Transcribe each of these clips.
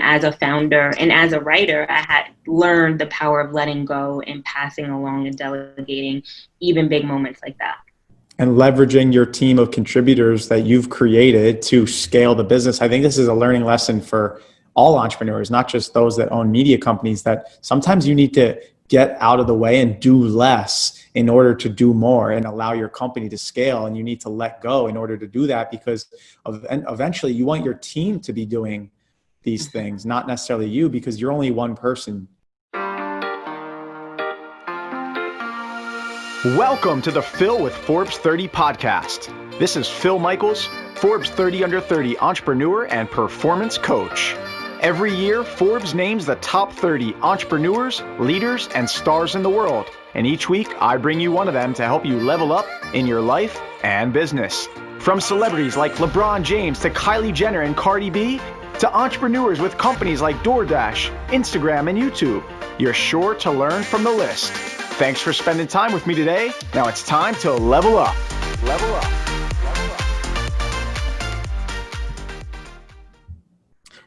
as a founder and as a writer, I had learned the power of letting go and passing along and delegating even big moments like that. And leveraging your team of contributors that you've created to scale the business. I think this is a learning lesson for all entrepreneurs, not just those that own media companies, that sometimes you need to get out of the way and do less in order to do more and allow your company to scale. And you need to let go in order to do that, because eventually you want your team to be doing these things, not necessarily you, because you're only one person. Welcome to the Phil with Forbes 30 podcast. This is Phil Michaels, Forbes 30 Under 30 entrepreneur and performance coach. Every year, Forbes names the top 30 entrepreneurs, leaders, and stars in the world. And each week, I bring you one of them to help you level up in your life and business. From celebrities like LeBron James to Kylie Jenner and Cardi B, to entrepreneurs with companies like DoorDash, Instagram, and YouTube, you're sure to learn from the list. Thanks for spending time with me today. Now it's time to level up. Level up.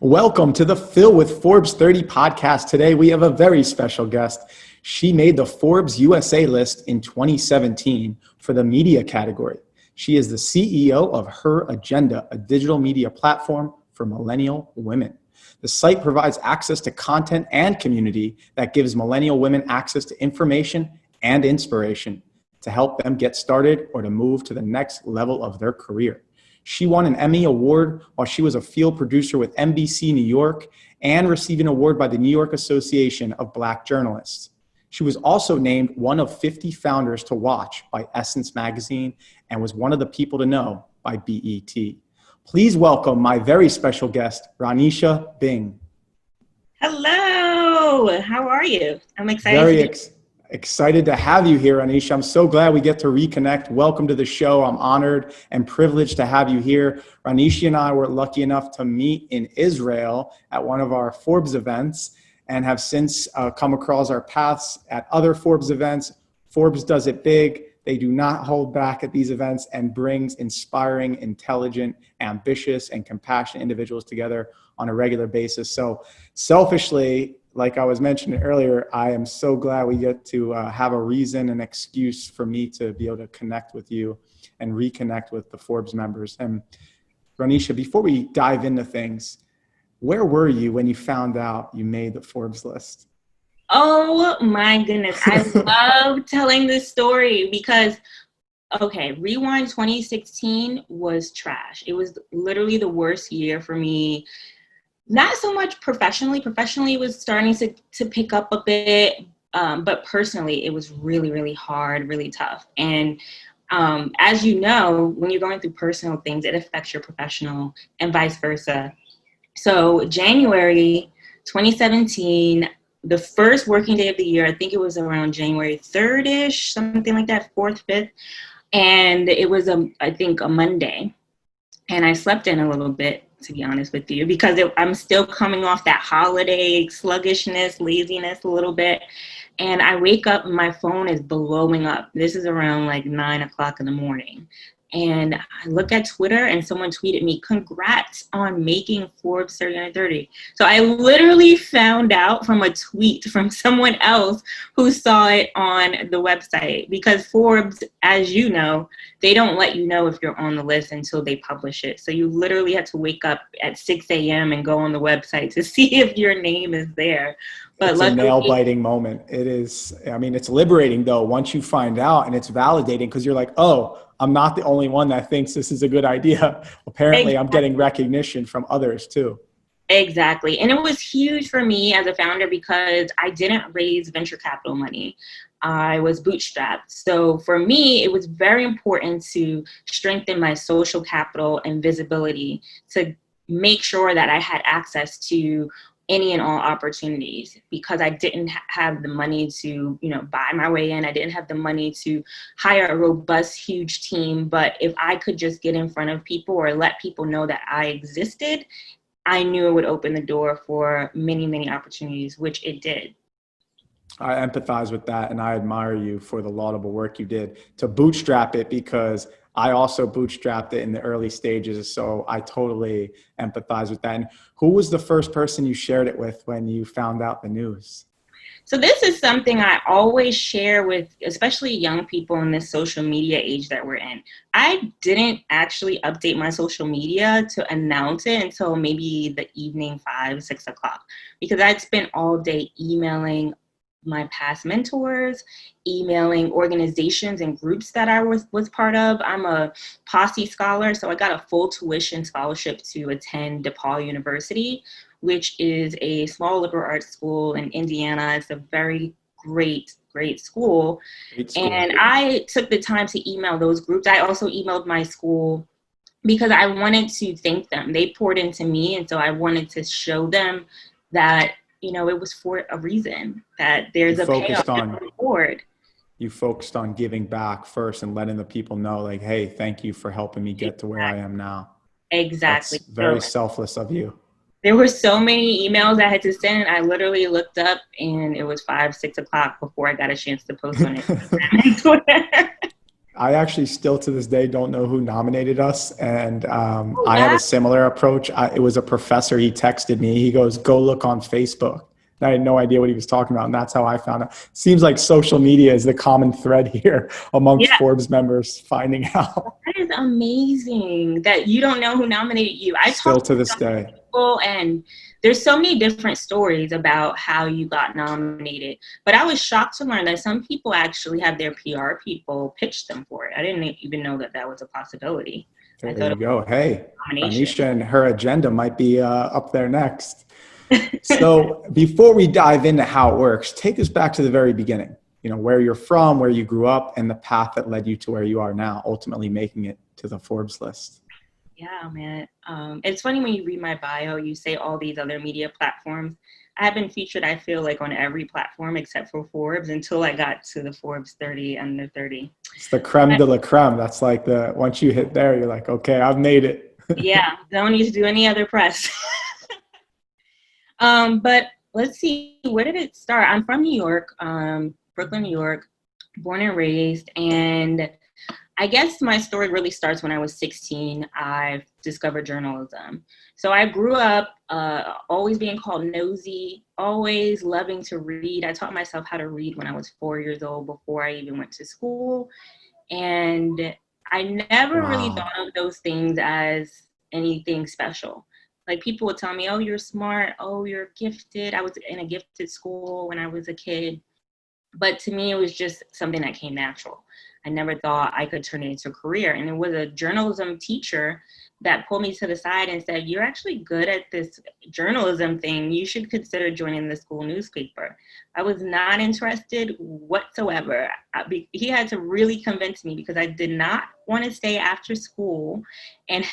Welcome to the Phil with Forbes 30 podcast. Today we have a very special guest. She made the Forbes USA list in 2017 for the media category. She is the CEO of Her Agenda, a digital media platform for millennial women. The site provides access to content and community that gives millennial women access to information and inspiration to help them get started or to move to the next level of their career. She won an Emmy Award while she was a field producer with NBC New York and received an award by the New York Association of Black Journalists. She was also named one of 50 founders to watch by Essence Magazine and was one of the people to know by BET. Please welcome my very special guest, Ranisha Bing. Hello, how are you? I'm excited. Excited to have you here, Ranisha. I'm so glad we get to reconnect. Welcome to the show. I'm honored and privileged to have you here. Ranisha and I were lucky enough to meet in Israel at one of our Forbes events and have since come across our paths at other Forbes events. Forbes does it big. They do not hold back at these events and brings inspiring, intelligent, ambitious, and compassionate individuals together on a regular basis. So selfishly, like I was mentioning earlier, I am so glad we get to have a reason, an excuse for me to be able to connect with you and reconnect with the Forbes members. And Ranisha, before we dive into things, where were you when you found out you made the Forbes list? Oh my goodness. I love telling this story because, okay, rewind 2016 was trash. It was literally the worst year for me. Not so much professionally. Professionally, it was starting to pick up a bit. But personally, it was really, really hard, really tough. And as you know, when you're going through personal things, it affects your professional and vice versa. So January 2017, the first working day of the year, I think it was around January 3rd-ish, something like that, 4th, 5th. And it was, I think, a Monday. And I slept in a little bit, to be honest with you, because I'm still coming off that holiday sluggishness, laziness a little bit. And I wake up and my phone is blowing up. This is around like 9 o'clock in the morning. And I look at Twitter and someone tweeted me, "Congrats on making Forbes 30 Under 30." So I literally found out from a tweet from someone else who saw it on the website, because Forbes, as you know, they don't let you know if you're on the list until they publish it. So you literally have to wake up at 6 a.m. and go on the website to see if your name is there. But it's a nail-biting moment. It is. I mean, it's liberating, though, once you find out, and it's validating because you're like, oh, I'm not the only one that thinks this is a good idea. Apparently, exactly. I'm getting recognition from others, too. Exactly. And it was huge for me as a founder because I didn't raise venture capital money. I was bootstrapped. So for me, it was very important to strengthen my social capital and visibility to make sure that I had access to any and all opportunities, because I didn't have the money to, buy my way in. I didn't have the money to hire a robust, huge team. But if I could just get in front of people or let people know that I existed, I knew it would open the door for many, many opportunities, which it did. I empathize with that, and I admire you for the laudable work you did to bootstrap it, because I also bootstrapped it in the early stages, so I totally empathize with that. And who was the first person you shared it with when you found out the news? So this is something I always share with, especially young people in this social media age that we're in. I didn't actually update my social media to announce it until maybe the evening, 5, 6 o'clock, because I'd spent all day emailing my past mentors, emailing organizations and groups that I was part of. I'm a Posse scholar, so I got a full tuition scholarship to attend DePaul University, which is a small liberal arts school in Indiana. It's a very great school. Great school. And I took the time to email those groups. I also emailed my school because I wanted to thank them. They poured into me, and so I wanted to show them that, you know, it was for a reason, that there's a payoff and reward. You focused on giving back first and letting the people know, like, hey, thank you for helping me get to where I am now. Exactly. That's very selfless of you. There were so many emails I had to send. I literally looked up and it was 5, 6 o'clock before I got a chance to post on Instagram and Twitter. I actually still to this day don't know who nominated us. And I had a similar approach. It was a professor. He texted me. He goes, go look on Facebook. And I had no idea what he was talking about. And that's how I found out. Seems like social media is the common thread here amongst Forbes members finding out. That is amazing that you don't know who nominated you. I still to this day. And there's so many different stories about how you got nominated, but I was shocked to learn that some people actually have their PR people pitch them for it. I didn't even know that that was a possibility. There you go. Hey, Anisha and her agenda might be up there next. So before we dive into how it works, take us back to the very beginning, you know, where you're from, where you grew up, and the path that led you to where you are now, ultimately making it to the Forbes list. Yeah, man. It's funny when you read my bio, you say all these other media platforms. I have been featured, I feel like, on every platform except for Forbes until I got to the Forbes 30 under 30. It's the creme de la creme. That's like once you hit there, you're like, okay, I've made it. Yeah, don't need to do any other press. But let's see, where did it start? I'm from New York, Brooklyn, New York, born and raised. And I guess my story really starts when I was 16. I discovered journalism. So I grew up always being called nosy, always loving to read. I taught myself how to read when I was 4 years old before I even went to school. And I never really thought of those things as anything special. Like, people would tell me, oh, you're smart. Oh, you're gifted. I was in a gifted school when I was a kid. But to me, it was just something that came natural. I never thought I could turn it into a career. And it was a journalism teacher that pulled me to the side and said, you're actually good at this journalism thing. You should consider joining the school newspaper. I was not interested whatsoever. He had to really convince me because I did not want to stay after school. And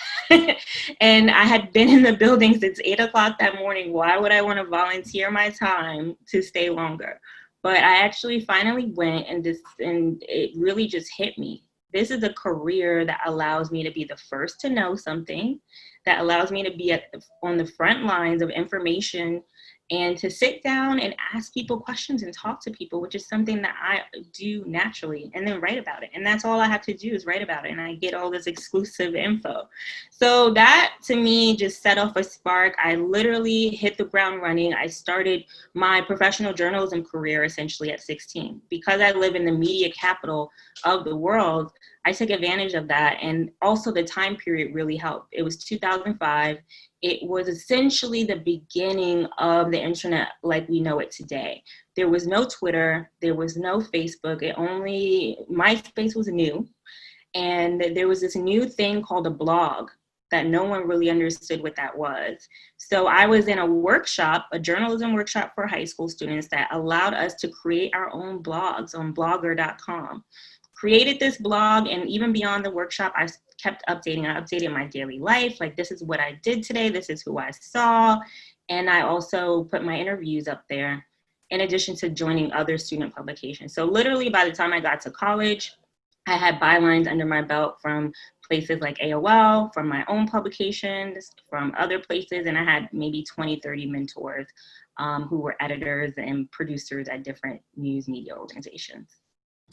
and I had been in the building since 8 o'clock that morning. Why would I want to volunteer my time to stay longer? But I actually finally went, and it really just hit me. This is a career that allows me to be the first to know something, that allows me to be on the front lines of information and to sit down and ask people questions and talk to people, which is something that I do naturally, and then write about it. And that's all I have to do is write about it, and I get all this exclusive info. So that, to me, just set off a spark. I literally hit the ground running. I started my professional journalism career essentially at 16. Because I live in the media capital of the world, I took advantage of that. And also the time period really helped. It was 2005. It was essentially the beginning of the internet like we know it today. There was no Twitter. There was no Facebook. MySpace was new. And there was this new thing called a blog that no one really understood what that was. So I was in a workshop, a journalism workshop for high school students that allowed us to create our own blogs on blogger.com. Created this blog, and even beyond the workshop, I kept updating. I updated my daily life. Like, this is what I did today. This is who I saw. And I also put my interviews up there in addition to joining other student publications. So literally by the time I got to college, I had bylines under my belt from places like AOL, from my own publications, from other places. And I had maybe 20, 30 mentors who were editors and producers at different news media organizations.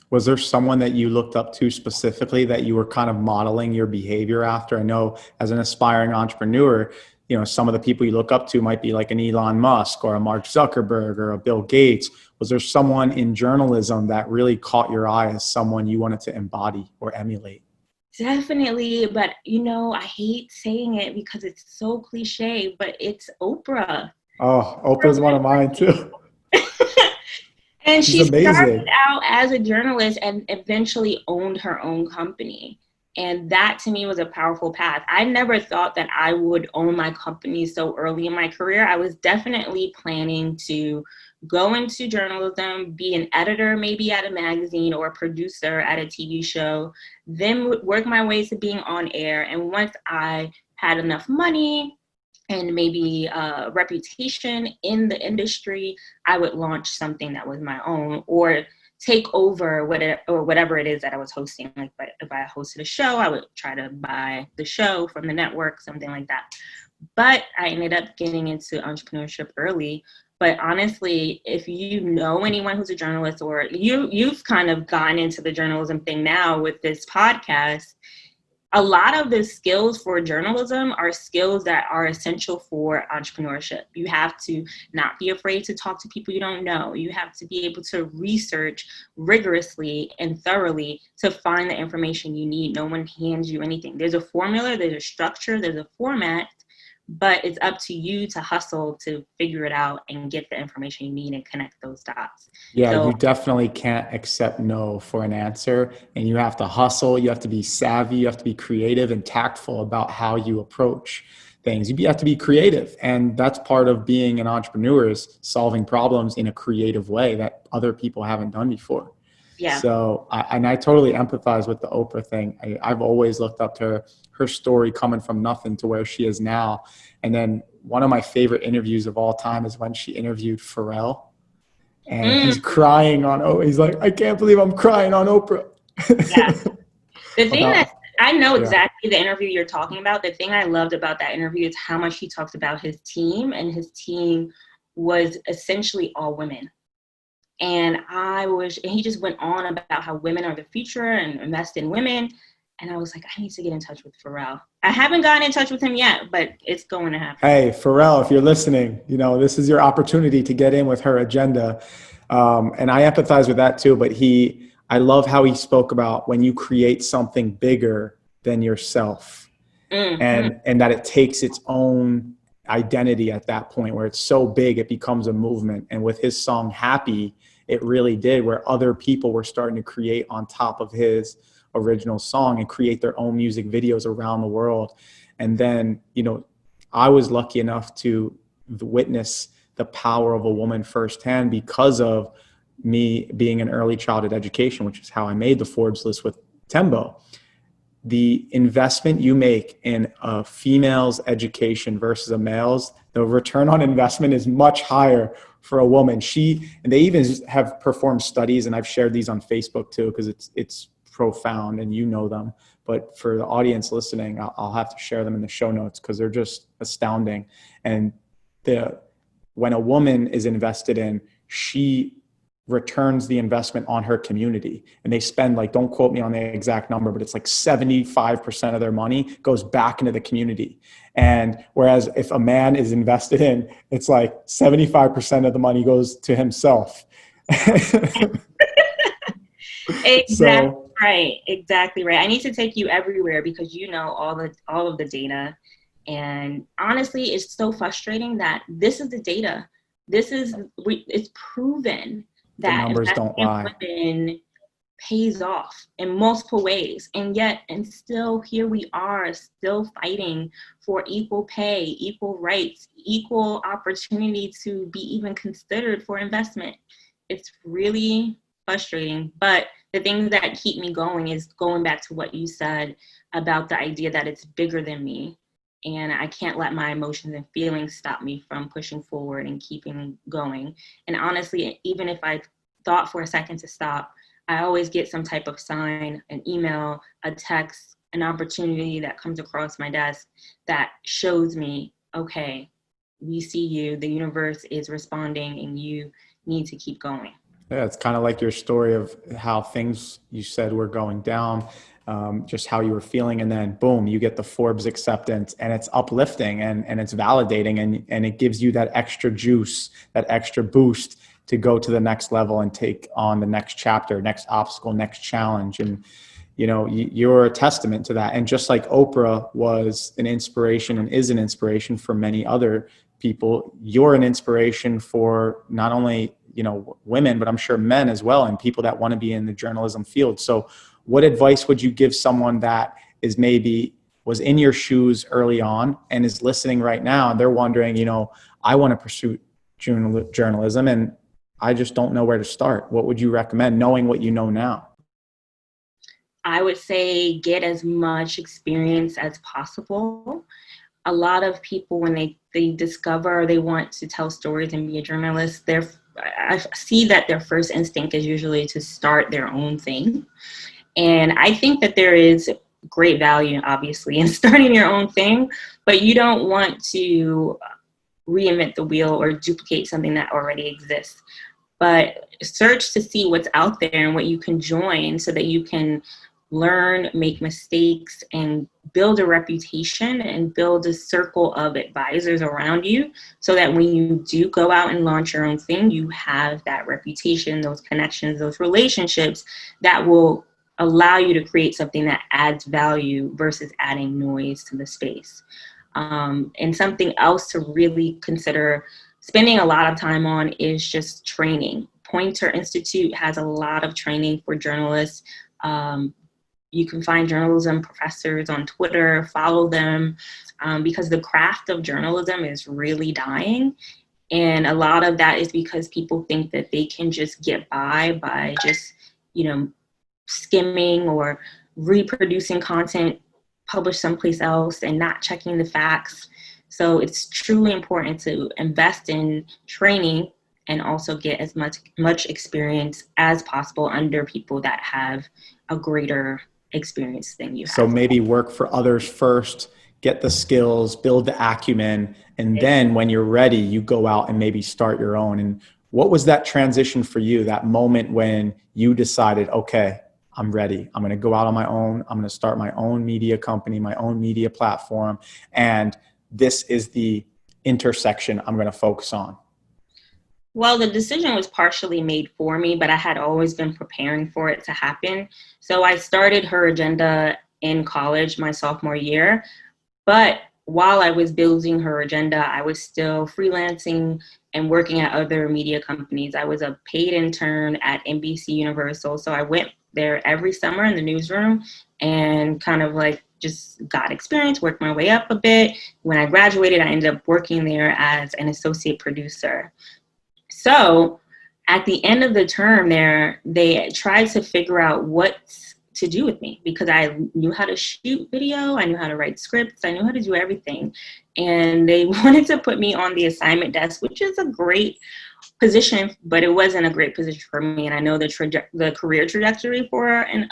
Was there someone that you looked up to specifically that you were kind of modeling your behavior after? I know as an aspiring entrepreneur, some of the people you look up to might be like an Elon Musk or a Mark Zuckerberg or a Bill Gates. Was there someone in journalism that really caught your eye as someone you wanted to embody or emulate? Definitely, but I hate saying it because it's so cliche, but it's Oprah. Oh, Oprah's one of mine too. And She's she started amazing. out as a journalist and eventually owned her own company. And that to me was a powerful path. I never thought that I would own my company so early in my career. I was definitely planning to go into journalism, be an editor maybe at a magazine or a producer at a TV show, then work my way to being on air. And once I had enough money and maybe a reputation in the industry, I would launch something that was my own or take over whatever it is that I was hosting. Like, but if I hosted a show, I would try to buy the show from the network, something like that. But I ended up getting into entrepreneurship early. But honestly, if you know anyone who's a journalist or you've kind of gotten into the journalism thing now with this podcast, a lot of the skills for journalism are skills that are essential for entrepreneurship. You have to not be afraid to talk to people you don't know. You have to be able to research rigorously and thoroughly to find the information you need. No one hands you anything. There's a formula, there's a structure, there's a format, but it's up to you to hustle to figure it out and get the information you need and connect those dots. Yeah, So you definitely can't accept no for an answer, and you have to hustle. You have to be savvy. You have to be creative and tactful about how you approach things. You have to be creative, and that's part of being an entrepreneur is solving problems in a creative way that other people haven't done before. yeah. So, I totally empathize with the Oprah thing. I've always looked up to her story coming from nothing to where she is now. And then one of my favorite interviews of all time is when she interviewed Pharrell. And he's crying he's like, I can't believe I'm crying on Oprah. Yeah. The thing that I know Yeah. exactly the interview you're talking about. The thing I loved about that interview is how much he talks about his team, and his team was essentially all women. And he just went on about how women are the future and invest in women. And I was like, I need to get in touch with Pharrell. I haven't gotten in touch with him yet, but it's going to happen. Hey, Pharrell, if you're listening, this is your opportunity to get in with her agenda. And I empathize with that too, but I love how he spoke about when you create something bigger than yourself and that it takes its own identity at that point where it's so big, it becomes a movement. And with his song Happy, it really did, where other people were starting to create on top of his original song and create their own music videos around the world. And then, I was lucky enough to witness the power of a woman firsthand because of me being in early childhood education, which is how I made the Forbes list with Tembo. The investment you make in a female's education versus a male's, the return on investment is much higher for a woman. And they even have performed studies, and I've shared these on Facebook too, because it's profound and them. But for the audience listening, I'll have to share them in the show notes because they're just astounding. And when a woman is invested in, she returns the investment on her community, and they spend, like, don't quote me on the exact number, but it's like 75% of their money goes back into the community. And whereas if a man is invested in, it's like 75% of the money goes to himself. Exactly right. I need to take you everywhere because all of the data. And honestly, it's so frustrating that this is the data. It's proven that the numbers don't lie. Women pays off in multiple ways. And still here we are still fighting for equal pay, equal rights, equal opportunity to be even considered for investment. It's really frustrating. But the things that keep me going is going back to what you said about the idea that it's bigger than me. And I can't let my emotions and feelings stop me from pushing forward and keeping going. And honestly, even if I thought for a second to stop, I always get some type of sign, an email, a text, an opportunity that comes across my desk that shows me, okay, we see you, the universe is responding, and you need to keep going. Yeah, it's kind of like your story of how things you said were going down, just how you were feeling, and then boom, you get the Forbes acceptance, and it's uplifting and it's validating, and it gives you that extra juice, that extra boost to go to the next level and take on the next chapter, next obstacle, next challenge. And you're a testament to that. And just like Oprah was an inspiration and is an inspiration for many other people, you're an inspiration for not only women, but I'm sure men as well, and people that want to be in the journalism field. So what advice would you give someone that is maybe was in your shoes early on and is listening right now, and they're wondering, I want to pursue journalism and I just don't know where to start? What would you recommend, knowing what you know now? I would say get as much experience as possible. A lot of people, when they discover they want to tell stories and be a journalist, I see that their first instinct is usually to start their own thing. And I think that there is great value, obviously, in starting your own thing, but you don't want to reinvent the wheel or duplicate something that already exists. But search to see what's out there and what you can join so that you can learn, make mistakes, and build a reputation and build a circle of advisors around you so that when you do go out and launch your own thing, you have that reputation, those connections, those relationships that will allow you to create something that adds value versus adding noise to the space. And something else to really consider spending a lot of time on is just training. Poynter Institute has a lot of training for journalists. You can find journalism professors on Twitter, follow them, because the craft of journalism is really dying. And a lot of that is because people think that they can just get by just, skimming or reproducing content published someplace else and not checking the facts. So it's truly important to invest in training and also get as much experience as possible under people that have a greater experience than you have. So maybe work for others first, get the skills, build the acumen, and then when you're ready, you go out and maybe start your own. And what was that transition for you, that moment when you decided, okay, I'm ready. I'm going to go out on my own. I'm going to start my own media company, my own media platform. And this is the intersection I'm going to focus on. Well, the decision was partially made for me, but I had always been preparing for it to happen. So I started Her Agenda in college my sophomore year. But while I was building Her Agenda, I was still freelancing and working at other media companies. I was a paid intern at NBC Universal. So I went there every summer in the newsroom and kind of just got experience, worked my way up a bit. When I graduated, I ended up working there as an associate producer. So at the end of the term there, they tried to figure out what to do with me because I knew how to shoot video, I knew how to write scripts, I knew how to do everything. And they wanted to put me on the assignment desk, which is a great position, but it wasn't a great position for me. And I know the career trajectory for an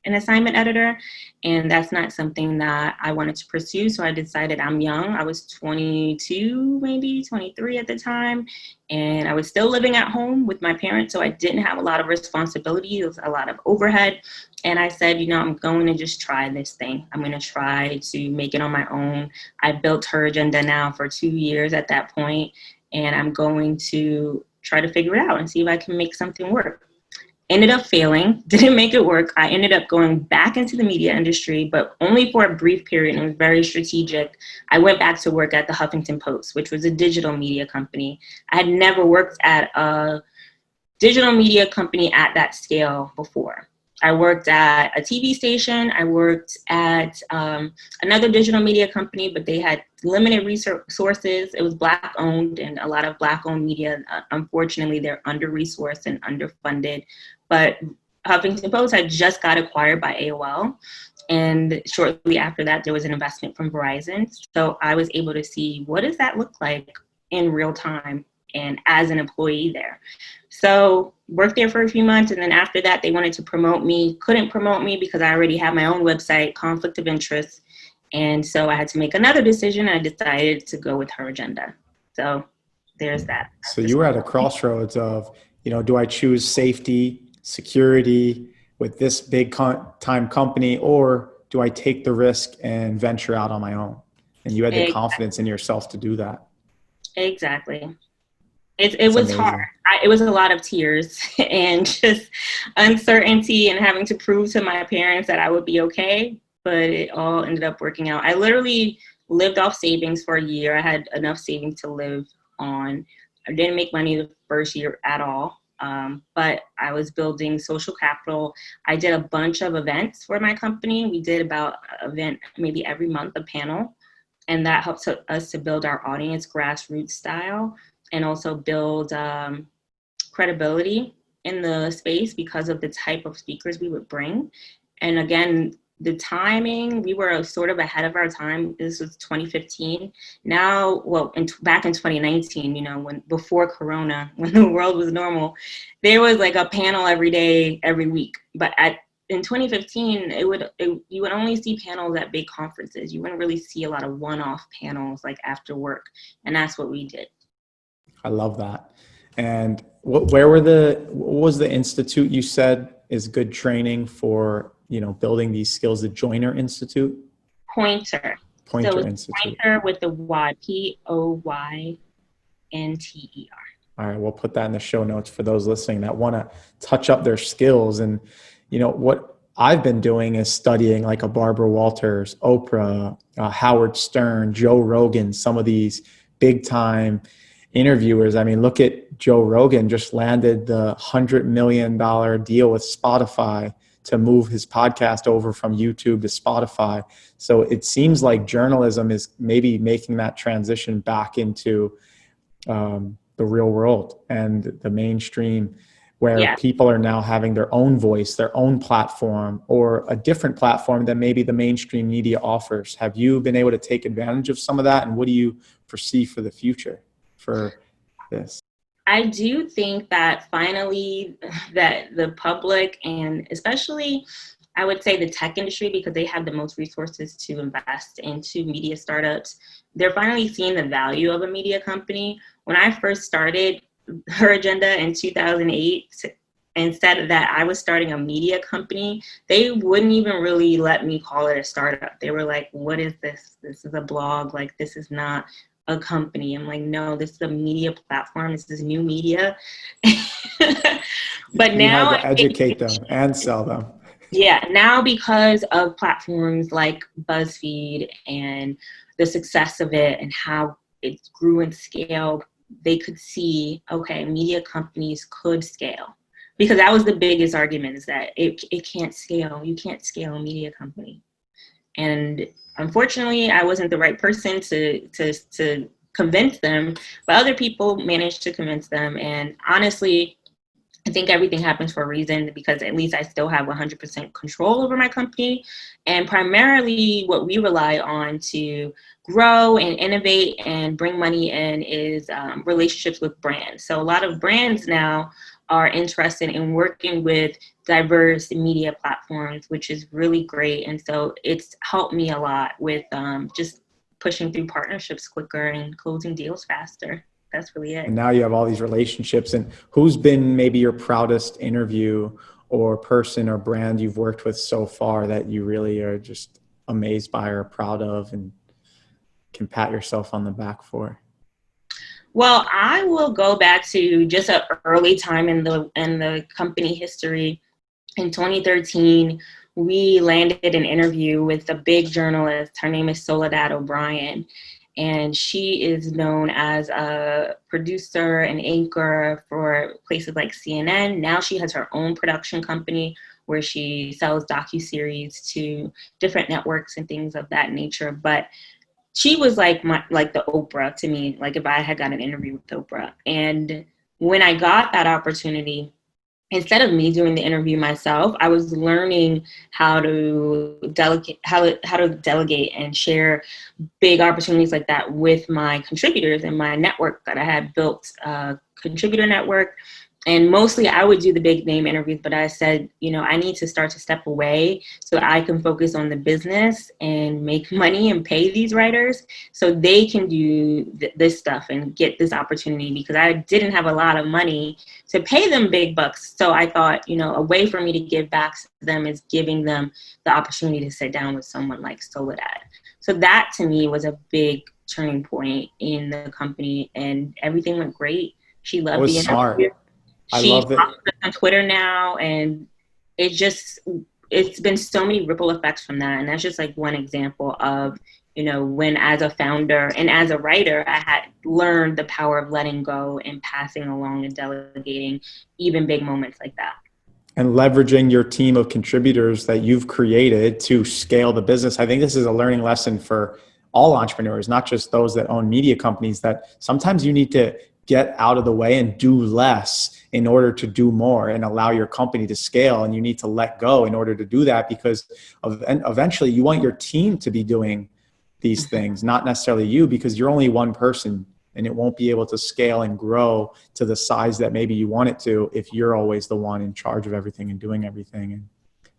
assignment editor, and that's not something that I wanted to pursue. So I decided, I'm young. I was 22, maybe 23 at the time, and I was still living at home with my parents, so I didn't have a lot of responsibility. It was a lot of overhead. And I said, I'm going to just try this thing. I'm going to try to make it on my own. I built Her Agenda now for 2 years at that point, and I'm going to try to figure it out and see if I can make something work. Ended up failing, didn't make it work. I ended up going back into the media industry, but only for a brief period, and it was very strategic. I went back to work at the Huffington Post, which was a digital media company. I had never worked at a digital media company at that scale before. I worked at a TV station. I worked at another digital media company, but they had limited resources. It was Black owned, and a lot of Black owned media, unfortunately, they're under-resourced and underfunded. But Huffington Post had just got acquired by AOL. And shortly after that, there was an investment from Verizon. So I was able to see, what does that look like in real time and as an employee there? So worked there for a few months, and then after that, they wanted to promote me. Couldn't promote me because I already had my own website, conflict of interest. And so I had to make another decision. I decided to go with Her Agenda. So there's that. So you were at a crossroads of do I choose safety, security with this big time company, or do I take the risk and venture out on my own? And you had the confidence in yourself to do that. Exactly. It It's was hard. amazing. It was a lot of tears and just uncertainty and having to prove to my parents that I would be okay. But it all ended up working out. I literally lived off savings for a year. I had enough savings to live on. I didn't make money the first year at all. But I was building social capital. I did a bunch of events for my company. We did about an event maybe every month, a panel. And that helped us to build our audience grassroots style and also build credibility in the space because of the type of speakers we would bring. And again, the timing, we were sort of ahead of our time. This was 2015. Now, well, back in 2019, when before Corona, when the world was normal, there was like a panel every day, every week. But in 2015, you would only see panels at big conferences. You wouldn't really see a lot of one-off panels like after work. And that's what we did. I love that. And what was the institute you said is good training for, building these skills, the Joyner Institute? Poynter. Poynter So it's Institute. Poynter with the Y, Poynter. All right, we'll put that in the show notes for those listening that want to touch up their skills. And, what I've been doing is studying like a Barbara Walters, Oprah, Howard Stern, Joe Rogan, some of these big time interviewers. I mean, look at Joe Rogan just landed the $100 million deal with Spotify to move his podcast over from YouTube to Spotify. So it seems like journalism is maybe making that transition back into the real world and the mainstream, where people are now having their own voice, their own platform, or a different platform than maybe the mainstream media offers. Have you been able to take advantage of some of that? And what do you foresee for the future for this? I do think that finally that the public, and especially I would say the tech industry, because they have the most resources to invest into media startups, they're finally seeing the value of a media company. When I first started Her Agenda in 2008 and said that I was starting a media company, they wouldn't even really let me call it a startup. They were like, what is this? This is a blog. Like, this is not a company. I'm like, no, this is a media platform. This is new media. But you now had to educate them and sell them. Yeah, now because of platforms like BuzzFeed and the success of it and how it grew in scale, they could see, okay, media companies could scale. Because that was the biggest argument, is that it can't scale. You can't scale a media company. And unfortunately, I wasn't the right person to convince them, but other people managed to convince them. And honestly, I think everything happens for a reason, because at least I still have 100% control over my company. And primarily what we rely on to grow and innovate and bring money in is relationships with brands. So a lot of brands now are interested in working with diverse media platforms, which is really great. And so it's helped me a lot with just pushing through partnerships quicker and closing deals faster. That's really it. And now you have all these relationships. And who's been maybe your proudest interview or person or brand you've worked with so far that you really are just amazed by or proud of and can pat yourself on the back for? Well, I will go back to just an early time in the company history. In 2013, we landed an interview with a big journalist. Her name is Soledad O'Brien. And she is known as a producer and anchor for places like CNN. Now she has her own production company where she sells docuseries to different networks and things of that nature. But she was like the Oprah to me, like if I had got an interview with Oprah. And when I got that opportunity, instead of me doing the interview myself, I was learning how to delegate and share big opportunities like that with my contributors and my network that I had built, a contributor network. And mostly I would do the big name interviews, but I said, I need to start to step away so I can focus on the business and make money and pay these writers so they can do this stuff and get this opportunity, because I didn't have a lot of money to pay them big bucks. So I thought, a way for me to give back to them is giving them the opportunity to sit down with someone like Soledad. So that to me was a big turning point in the company, and everything went great. She loved the interview. Smart. I She love it. follows us on Twitter now, and it's been so many ripple effects from that. And that's just like one example of, when as a founder and as a writer, I had learned the power of letting go and passing along and delegating even big moments like that. And leveraging your team of contributors that you've created to scale the business. I think this is a learning lesson for all entrepreneurs, not just those that own media companies, that sometimes you need to get out of the way and do less in order to do more and allow your company to scale. And you need to let go in order to do that, because eventually you want your team to be doing these things, not necessarily you, because you're only one person and it won't be able to scale and grow to the size that maybe you want it to if you're always the one in charge of everything and doing everything.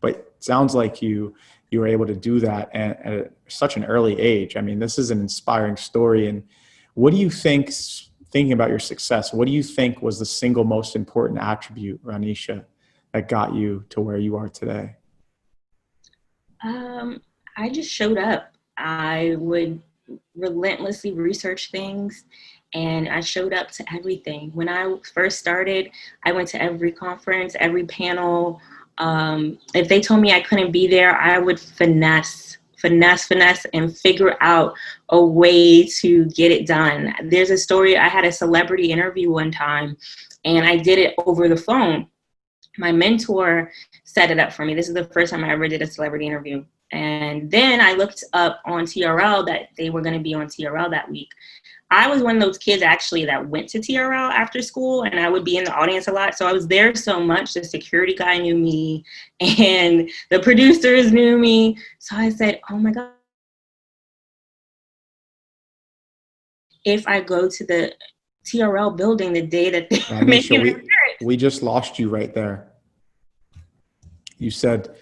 But it sounds like you were able to do that at such an early age. I mean, this is an inspiring story. And what do you think, thinking about your success, what do you think was the single most important attribute, Ranisha, that got you to where you are today? I just showed up. I would relentlessly research things, and I showed up to everything. When I first started, I went to every conference, every panel. If they told me I couldn't be there, I would finesse and figure out a way to get it done. There's a story. I had a celebrity interview one time, and I did it over the phone. My mentor set it up for me. This is the first time I ever did a celebrity interview. And then I looked up on TRL that they were going to be on TRL that week. I was one of those kids actually that went to TRL after school, and I would be in the audience a lot. So I was there so much. The security guy knew me and the producers knew me. So I said, oh my God, if I go to the TRL building the day that they're making an appearance. We just lost you right there. You said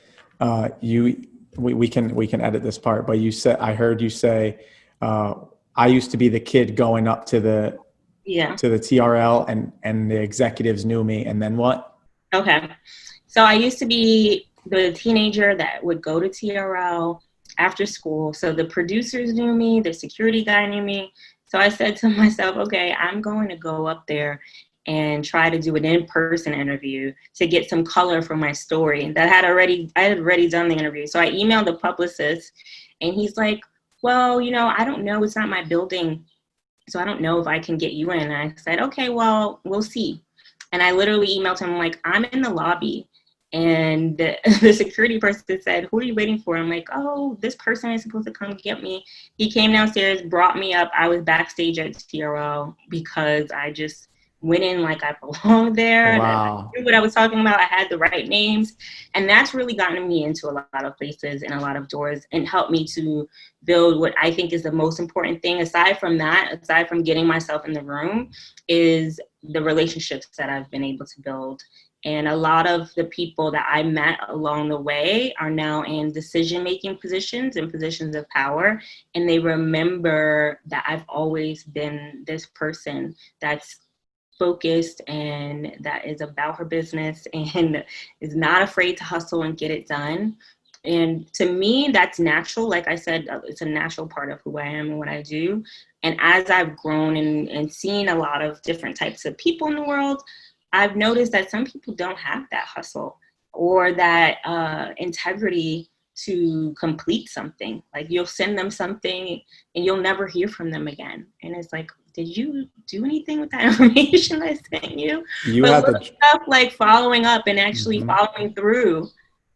we can edit this part, but you said, I heard you say, I used to be the kid going up to the TRL and the executives knew me. And then what? Okay. So I used to be the teenager that would go to TRL after school. So the producers knew me, the security guy knew me. So I said to myself, okay, I'm going to go up there and try to do an in-person interview to get some color for my story. And I had already done the interview. So I emailed the publicist, and he's like, well, I don't know. It's not my building, so I don't know if I can get you in. And I said, okay, well, we'll see. And I literally emailed him, like, I'm in the lobby. And the security person said, who are you waiting for? I'm like, oh, this person is supposed to come get me. He came downstairs, brought me up. I was backstage at TRL because I just went in like I belonged there. Wow. And I knew what I was talking about. I had the right names. And that's really gotten me into a lot of places and a lot of doors, and helped me to build what I think is the most important thing. Aside from getting myself in the room, is the relationships that I've been able to build. And a lot of the people that I met along the way are now in decision-making positions and positions of power. And they remember that I've always been this person that's focused and that is about her business and is not afraid to hustle and get it done. And to me, that's natural. Like I said, it's a natural part of who I am and what I do. And as I've grown and seen a lot of different types of people in the world, I've noticed that some people don't have that hustle or that integrity to complete something. Like, you'll send them something and you'll never hear from them again. And it's like, did you do anything with that information I sent you? But stuff like following up and actually following through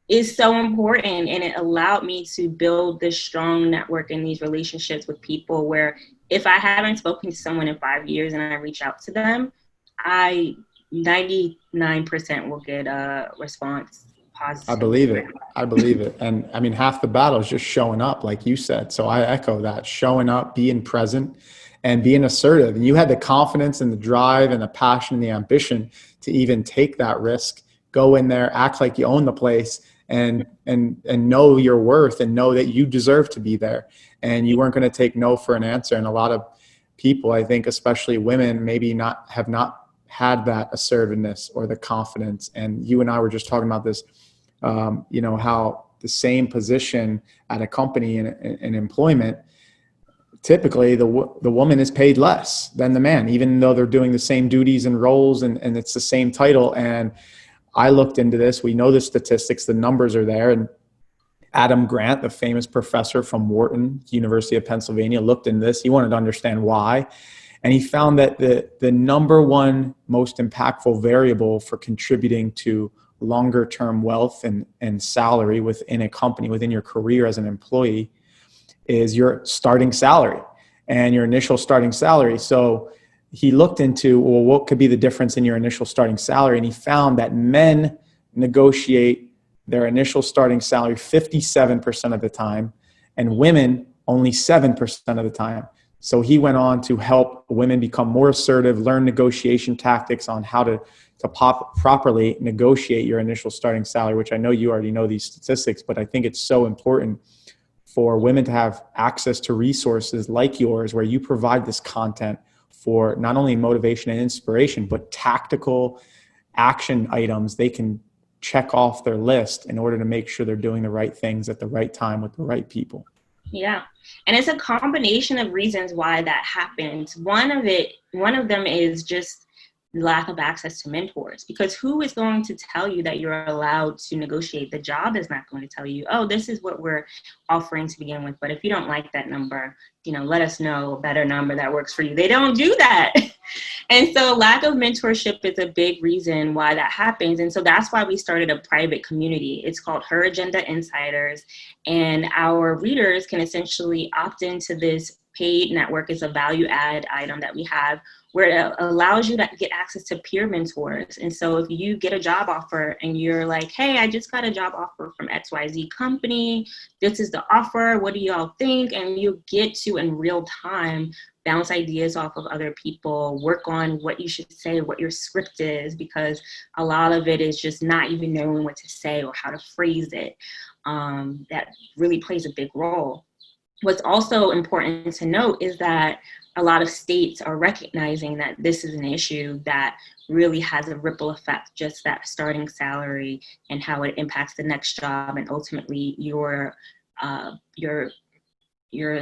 is so important. And it allowed me to build this strong network and these relationships with people where if I haven't spoken to someone in 5 years and I reach out to them, 99% will get a response positive. I believe it. And I mean, half the battle is just showing up, like you said. So I echo that. Showing up, being present, and being assertive. And you had the confidence and the drive and the passion and the ambition to even take that risk, go in there, act like you own the place, and know your worth and know that you deserve to be there. And you weren't going to take no for an answer. And a lot of people, I think, especially women, maybe have not had that assertiveness or the confidence. And you and I were just talking about this, how the same position at a company in employment, typically the woman is paid less than the man, even though they're doing the same duties and roles and it's the same title. And I looked into this. We know the statistics, the numbers are there. And Adam Grant, the famous professor from Wharton, University of Pennsylvania, looked into this. He wanted to understand why. And he found that the number one most impactful variable for contributing to longer term wealth and salary within a company, within your career as an employee, is your starting salary and your initial starting salary. So he looked into, well, what could be the difference in your initial starting salary? And he found that men negotiate their initial starting salary 57% of the time, and women only 7% of the time. So he went on to help women become more assertive, learn negotiation tactics on how to properly negotiate your initial starting salary, which I know you already know these statistics, but I think it's so important for women to have access to resources like yours, where you provide this content for not only motivation and inspiration, but tactical action items they can check off their list in order to make sure they're doing the right things at the right time with the right people. Yeah. And it's a combination of reasons why that happens. One of them is just lack of access to mentors, because who is going to tell you that you're allowed to negotiate? The job is not going to tell you, oh, this is what we're offering to begin with, but if you don't like that number, let us know a better number that works for you. They don't do that. And so lack of mentorship is a big reason why that happens. And so that's why we started a private community. It's called Her Agenda Insiders. And our readers can essentially opt into this paid network. It's a value add item that we have, where it allows you to get access to peer mentors. And so if you get a job offer and you're like, hey, I just got a job offer from XYZ company, this is the offer, what do y'all think? And you get to, in real time, bounce ideas off of other people, work on what you should say, what your script is, because a lot of it is just not even knowing what to say or how to phrase it. That really plays a big role. What's also important to note is that a lot of states are recognizing that this is an issue that really has a ripple effect, just that starting salary and how it impacts the next job and ultimately your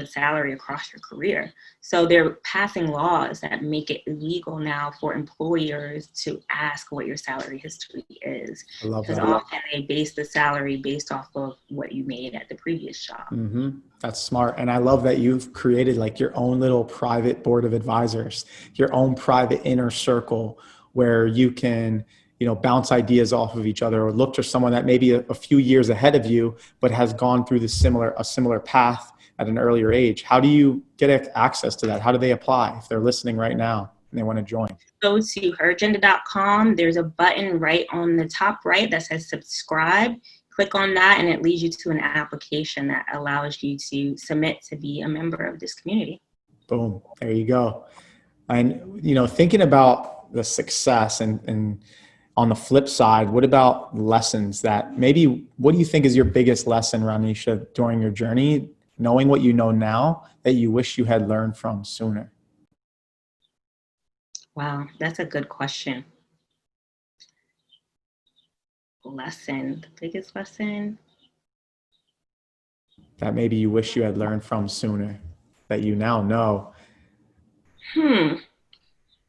salary across your career. So they're passing laws that make it illegal now for employers to ask what your salary history is. I love that. Because often they base the salary based off of what you made at the previous job. Mm-hmm. That's smart. And I love that you've created like your own little private board of advisors, your own private inner circle where you can, bounce ideas off of each other, or look to someone that maybe a few years ahead of you, but has gone through a similar path at an earlier age. How do you get access to that? How do they apply if they're listening right now and they want to join? Go to heragenda.com. There's a button right on the top right that says subscribe. Click on that and it leads you to an application that allows you to submit to be a member of this community. Boom. There you go. And, thinking about the success and on the flip side, what about lessons what do you think is your biggest lesson, Ranisha, during your journey, knowing what you know now that you wish you had learned from sooner? Wow, that's a good question. The biggest lesson that maybe you wish you had learned from sooner that you now know.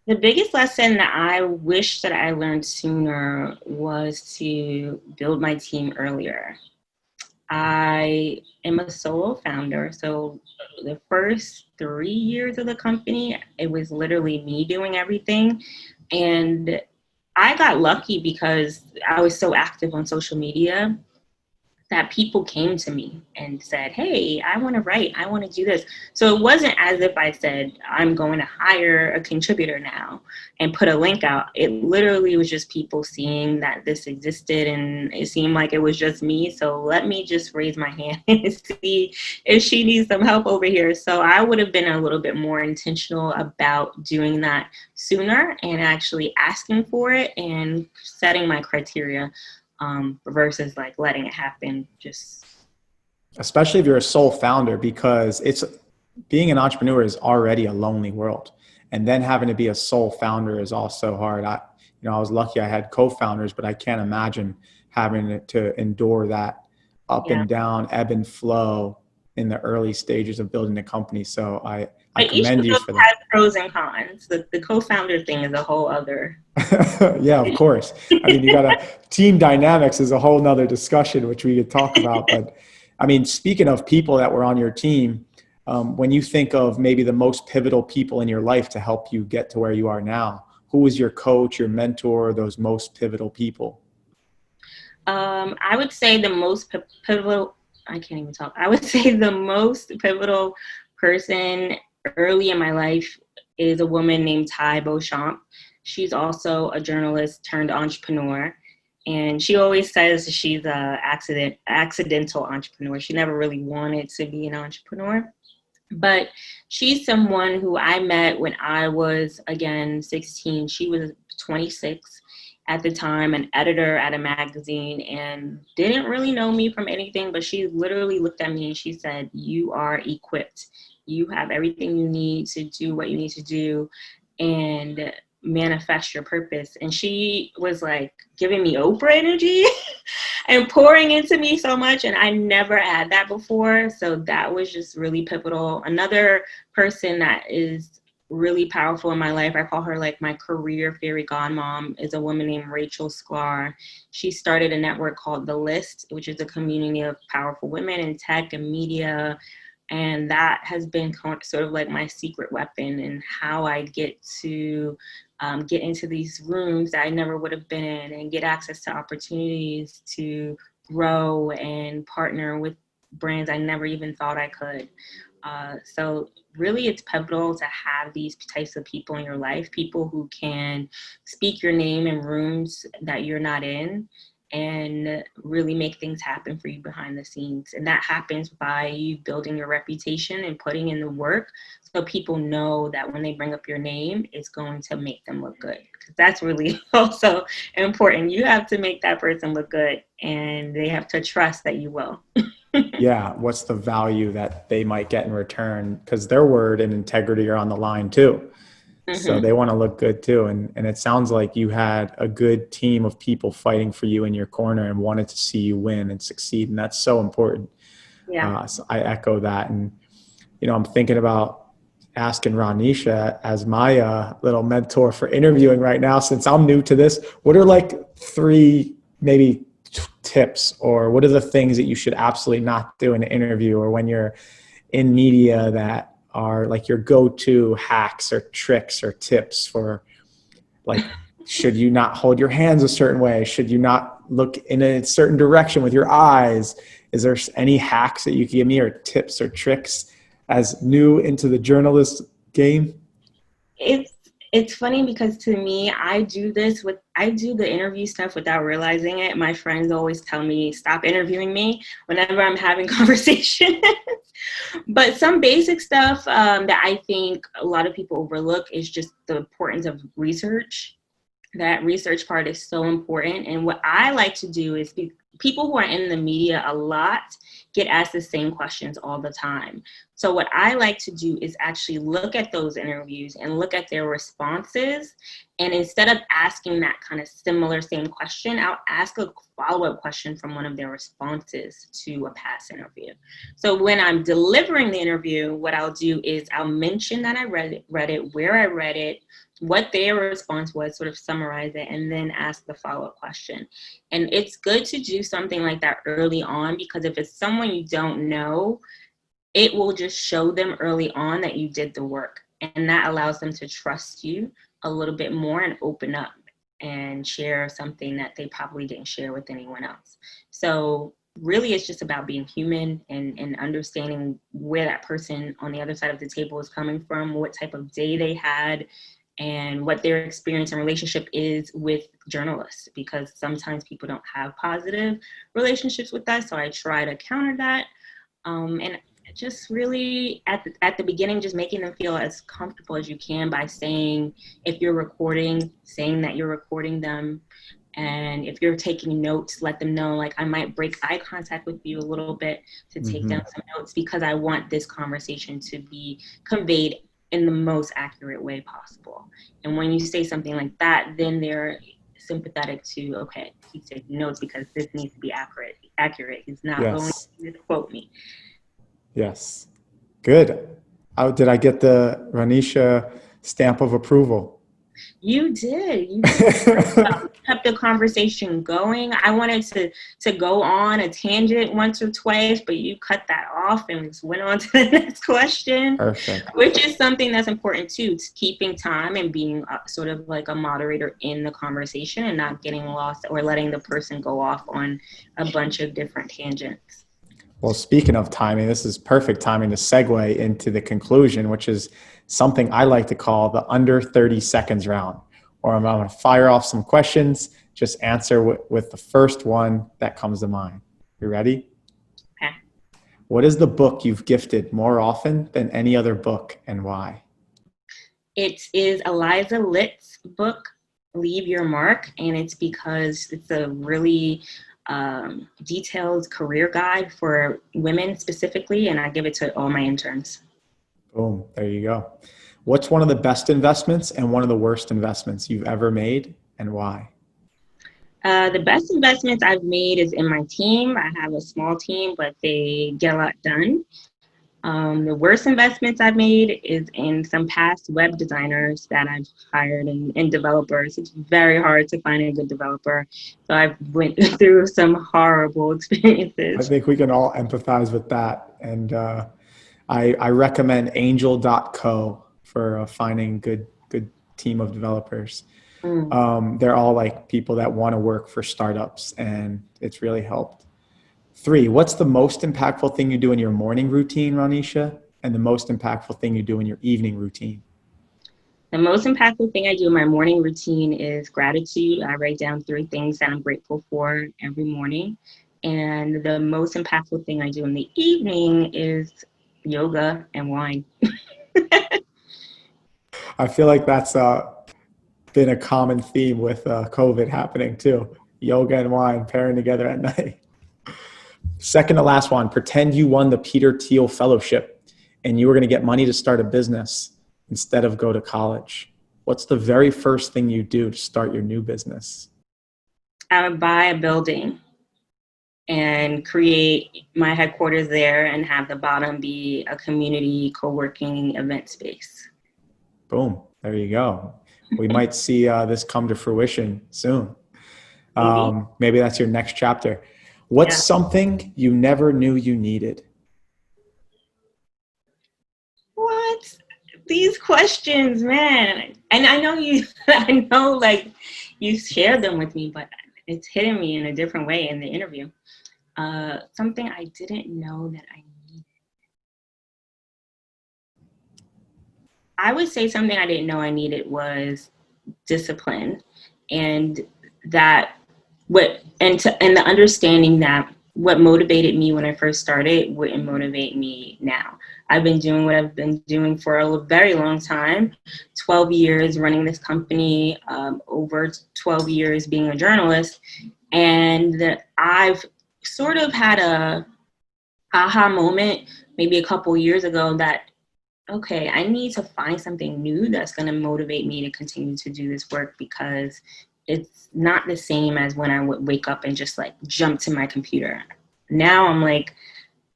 The biggest lesson that I wish that I learned sooner was to build my team earlier. I am a solo founder, so the first 3 years of the company, it was literally me doing everything. And I got lucky because I was so active on social media that people came to me and said, hey, I want to write, I want to do this. So it wasn't as if I said, I'm going to hire a contributor now and put a link out. It literally was just people seeing that this existed, and it seemed like it was just me. So let me just raise my hand and see if she needs some help over here. So I would have been a little bit more intentional about doing that sooner and actually asking for it and setting my criteria. Versus like letting it happen. Just especially if you're a sole founder, because being an entrepreneur is already a lonely world, and then having to be a sole founder is also hard. I was lucky I had co-founders, but I can't imagine having to endure that up and down, ebb and flow in the early stages of building a company. So I commend you for that. Has pros and cons. The co-founder thing is a whole other. Yeah, of course. I mean, you got team dynamics is a whole nother discussion, which we could talk about. But I mean, speaking of people that were on your team, when you think of maybe the most pivotal people in your life to help you get to where you are now, who was your coach, your mentor, those most pivotal people? I would say the most pivotal, I can't even talk. I would say the most pivotal person early in my life is a woman named Ty Beauchamp. She's also a journalist turned entrepreneur. And she always says she's a accidental entrepreneur. She never really wanted to be an entrepreneur. But she's someone who I met when I was, again, 16. She was 26 at the time, an editor at a magazine, and didn't really know me from anything, but she literally looked at me and she said, you are equipped. You have everything you need to do what you need to do and manifest your purpose. And she was like giving me Oprah energy and pouring into me so much. And I never had that before. So that was just really pivotal. Another person that is really powerful in my life, I call her like my career fairy godmom, is a woman named Rachel Sklar. She started a network called The List, which is a community of powerful women in tech and media. And that has been sort of like my secret weapon and how I get to get into these rooms that I never would have been in and get access to opportunities to grow and partner with brands I never even thought I could. So really it's pivotal to have these types of people in your life, people who can speak your name in rooms that you're not in and really make things happen for you behind the scenes. And that happens by you building your reputation and putting in the work so people know that when they bring up your name, it's going to make them look good. Because that's really also important. You have to make that person look good and they have to trust that you will. Yeah. What's the value that they might get in return? Because their word and integrity are on the line too. So they want to look good too. And it sounds like you had a good team of people fighting for you in your corner and wanted to see you win and succeed. And that's so important. Yeah. So I echo that. And, I'm thinking about asking Ranisha as my little mentor for interviewing right now, since I'm new to this. What are like 3 maybe tips, or what are the things that you should absolutely not do in an interview or when you're in media that are like your go-to hacks or tricks or tips for, like, should you not hold your hands a certain way? Should you not look in a certain direction with your eyes? Is there any hacks that you can give me or tips or tricks as new into the journalist game? It's funny because to me, I do the interview stuff without realizing it. My friends always tell me, stop interviewing me whenever I'm having conversations. But some basic stuff that I think a lot of people overlook is just the importance of research. That research part is so important. And what I like to do is people who are in the media a lot get asked the same questions all the time. So what I like to do is actually look at those interviews and look at their responses. And instead of asking that kind of similar same question, I'll ask a follow-up question from one of their responses to a past interview. So when I'm delivering the interview, what I'll do is I'll mention that I read it, where I read it, what their response was, sort of summarize it, and then ask the follow-up question. And it's good to do something like that early on, because if it's someone you don't know, it will just show them early on that you did the work. And that allows them to trust you a little bit more and open up and share something that they probably didn't share with anyone else. So really it's just about being human and understanding where that person on the other side of the table is coming from, what type of day they had, and what their experience and relationship is with journalists, because sometimes people don't have positive relationships with us. So I try to counter that. And just really at the beginning, just making them feel as comfortable as you can by saying, if you're recording, saying that you're recording them. And if you're taking notes, let them know, like, I might break eye contact with you a little bit to take down some notes, because I want this conversation to be conveyed in the most accurate way possible. And when you say something like that, then they're sympathetic to, okay, he's taking notes because this needs to be accurate. He's not going to quote me. Yes. Good. Did I get the Ranisha stamp of approval? You did. You kept the conversation going. I wanted to go on a tangent once or twice, but you cut that off and just went on to the next question. Perfect. Which is something that's important too, to keeping time and being sort of like a moderator in the conversation and not getting lost or letting the person go off on a bunch of different tangents. Well, speaking of timing, this is perfect timing to segue into the conclusion, which is something I like to call the under 30 seconds round, or I'm going to fire off some questions, just answer with the first one that comes to mind. You ready? Okay. What is the book you've gifted more often than any other book, and why? It is Eliza Litt's book, Leave Your Mark, and it's because it's a really detailed career guide for women specifically, and I give it to all my interns. Boom, there you go. What's one of the best investments and one of the worst investments you've ever made, and why? The best investments I've made is in my team. I have a small team, but they get a lot done. The worst investments I've made is in some past web designers that I've hired and developers. It's very hard to find a good developer. So I've went through some horrible experiences. I think we can all empathize with that. And I recommend angel.co for finding good team of developers. They're all like people that want to work for startups, and it's really helped. 3, what's the most impactful thing you do in your morning routine, Ranisha, and the most impactful thing you do in your evening routine? The most impactful thing I do in my morning routine is gratitude. I write down 3 things that I'm grateful for every morning. And the most impactful thing I do in the evening is yoga and wine. I feel like that's been a common theme with COVID happening too. Yoga and wine pairing together at night. Second to last one, pretend you won the Peter Thiel Fellowship and you were going to get money to start a business instead of go to college. What's the very first thing you do to start your new business? I would buy a building and create my headquarters there and have the bottom be a community co-working event space. Boom. There you go. We might see this come to fruition soon. Maybe that's your next chapter. What's something you never knew you needed? What? These questions, man. And I know like you shared them with me, but it's hitting me in a different way in the interview. Something I didn't know that I needed. I would say something I didn't know I needed was discipline, and the understanding that what motivated me when I first started wouldn't motivate me now. I've been doing what I've been doing for a very long time, 12 years running this company, over 12 years being a journalist. And I've sort of had a aha moment maybe a couple years ago that, okay, I need to find something new that's going to motivate me to continue to do this work, because it's not the same as when I would wake up and just like jump to my computer. Now I'm like,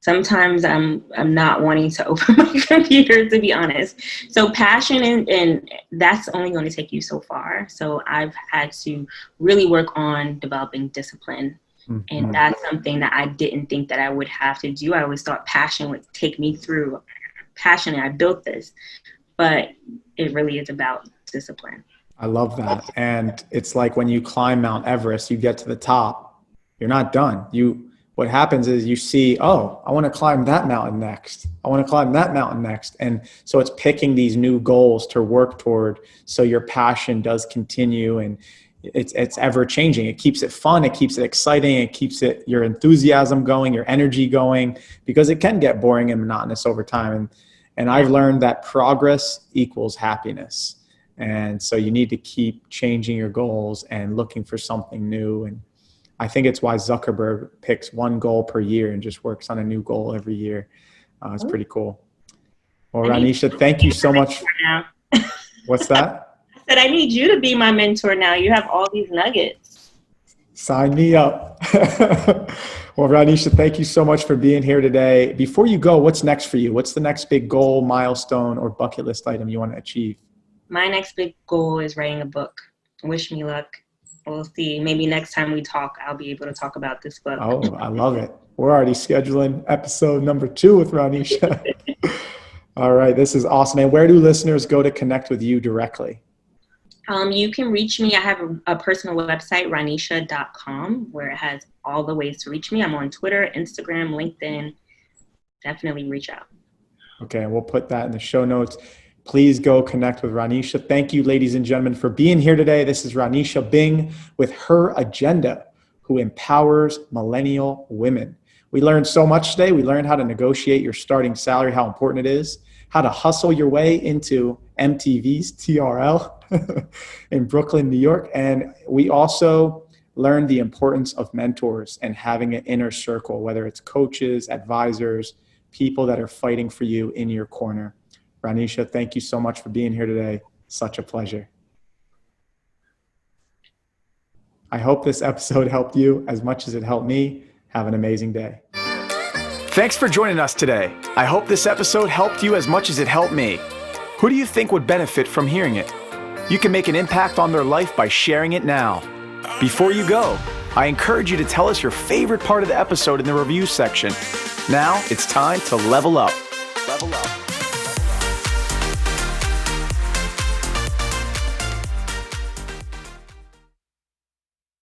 sometimes I'm not wanting to open my computer, to be honest. So passion and that's only going to take you so far. So I've had to really work on developing discipline. Mm-hmm. And that's something that I didn't think that I would have to do. I always thought passion would take me through. Passionate, I built this, but it really is about discipline. I love that. And it's like when you climb Mount Everest, you get to the top, you're not done. what happens is you see, oh, I want to climb that mountain next. I want to climb that mountain next. And so it's picking these new goals to work toward so your passion does continue, and it's ever changing. It keeps it fun. It keeps it exciting. It keeps your enthusiasm going, your energy going, because it can get boring and monotonous over time. And I've learned that progress equals happiness. And so you need to keep changing your goals and looking for something new. And I think it's why Zuckerberg picks one goal per year and just works on a new goal every year. It's pretty cool. Well, Ranisha, thank you so much. What's that? I said, I need you to be my mentor now. You have all these nuggets. Sign me up. Well, Ranisha, thank you so much for being here today. Before you go, what's next for you? What's the next big goal, milestone, or bucket list item you want to achieve? My next big goal is writing a book. Wish me luck. We'll see. Maybe next time we talk, I'll be able to talk about this book. Oh, I love it. We're already scheduling episode number 2 with Ranisha. All right. This is awesome. And where do listeners go to connect with you directly? You can reach me. I have a personal website, ranisha.com, where it has all the ways to reach me. I'm on Twitter, Instagram, LinkedIn. Definitely reach out. Okay. We'll put that in the show notes. Please go connect with Ranisha. Thank you, ladies and gentlemen, for being here today. This is Ranisha Bing with Her Agenda, who empowers millennial women. We learned so much today. We learned how to negotiate your starting salary, how important it is, how to hustle your way into MTV's TRL in Brooklyn, New York. And we also learned the importance of mentors and having an inner circle, whether it's coaches, advisors, people that are fighting for you in your corner. Ranisha, thank you so much for being here today. Such a pleasure. I hope this episode helped you as much as it helped me. Have an amazing day. Thanks for joining us today. I hope this episode helped you as much as it helped me. Who do you think would benefit from hearing it? You can make an impact on their life by sharing it now. Before you go, I encourage you to tell us your favorite part of the episode in the review section. Now it's time to level up. Level up.